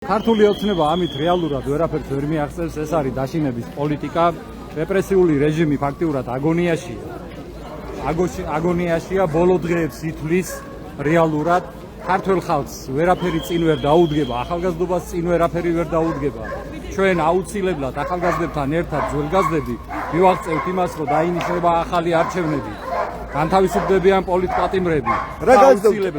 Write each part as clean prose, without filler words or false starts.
ქართული ოცნება ამით რეალურად ვერაფერს ვერ მიაღწევს, ეს არის დაშინების პოლიტიკა, რეპრესიული რეჟიმი ფაქტიურად აგონიაშია, ბოლო დღეებს ითვლის რეალურად ქართველ ხალხს ვერაფერი წინ ვერ დაუდგება, ახალგაზრდობას წინ ვერაფერი ვერ დაუდგება. ჩვენ აუცილებლად ახალგაზრდებთან ერთად ძველგაზრდები მივაღწევთ იმას, რომ დაინიშნება ახალი არჩევნები, განთავისუფლებიან პოლიტპატიმრები.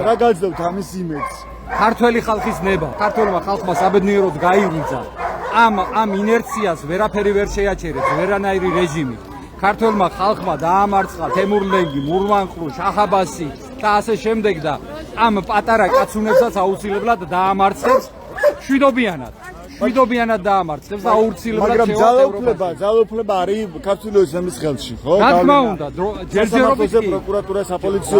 რა გაძლევთ ამის იმედს? ქართველი ხალხის ნება, ქართველმა ხალხმა საბედნიეროდ გაიღვიძა. ამ ინერციას ვერაფერი ვერ შეაჩერებს, ვერანაირი რეჟიმი. ქართველმა ხალხმა დაამარცხა თემურლენგი, მურმანყრუ, შაჰ-აბასი და ასე შემდეგ და ამ პატარა კაცუნებსაც აუცილებლად დაამარცხებს შვიდობიანად დაამარცხებს და აუცილებლად მაგრამ ძალაუფლება არის ქართული ოცნების ხელში, ხო? რა თქმა უნდა, ჯერჯერობით პროკურატურა, sapolitsio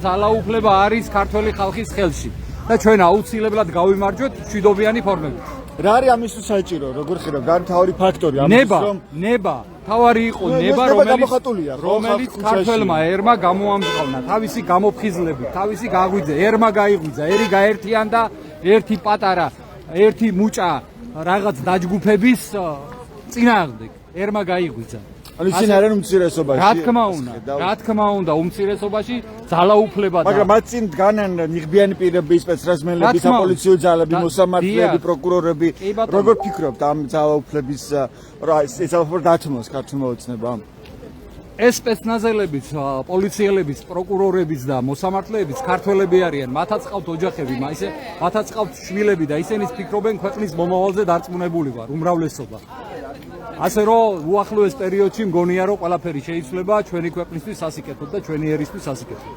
ძალაუფლება არის ქართველი ხალხის ხელში და ჩვენ აუცილებლად გავიმარჯვეთ მშვიდობიანი ფორმებით. რა არის ამისთვის საჭირო, როგორ ხედავ, განთავარი ფაქტორი ამისთვის რომ ნება თავარი იყო ნება რომელიც ქართველმა ერმა გამოამჟღავნა თავისი გამოფხიზლებით, თავისი გაღვიძე, ერმა გაიღვიძა, ერი გაერთიან და ერთი პატარა, ერთი მუჭა რაღაც დაჯგუფების წინააღმდეგ ერმა გაიღვიძა. ანუ ისინი არიან უმცირესობაში. რა თქმა უნდა, უმცირესობაში ძალაუფლება და მაგრამ მათ წინ დგანან ნიღბიანი პირები, სპეცრაზმელები, საპოლიციო ძალები, მოსამართლეები, პროკურორები. როგორ ფიქრობთ ამ ძალაუფლების დათმოს ქართულმა ოცნებამ? ეს სპეცნაზელებიც, პოლიციელებიც, პროკურორებიც და მოსამართლეებიც ქართველები არიან, მათაც ყავთ ოჯახები, მათაც ყავთ შვილები და ისინი ფიქრობენ ქვეყნის მომავალზე დარწმუნებული ვარ, უმრავლესობა. ასე რომ უახლოეს პერიოდში მგონია რომ ყველაფერი შეიცვლება ჩვენი ქვეყნისთვის სასიკეთოდ და ჩვენი ერისთვის სასიკეთოდ.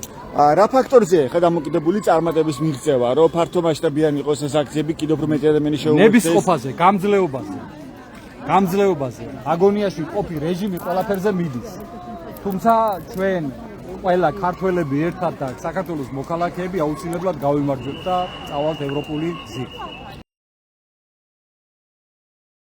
რა ფაქტორზე ხა დამოკიდებული წარმატების მიღწევა, რომ ფართო მასშტაბიანი იყოს ეს აქციები, კიდევ უფრო მეტი ადამიანი შეუერთდეს? ნების ყოფაზე, გამძლეობაზე. აგონიაში ყოფი რეჟიმი ყველაფერზე მიდის. თუმცა ჩვენ ყველა ქართველები ერთად და საქართველოს მოქალაქეები აუცილებლად გავიმარჯვებთ და წავალთ ევროპული გზით.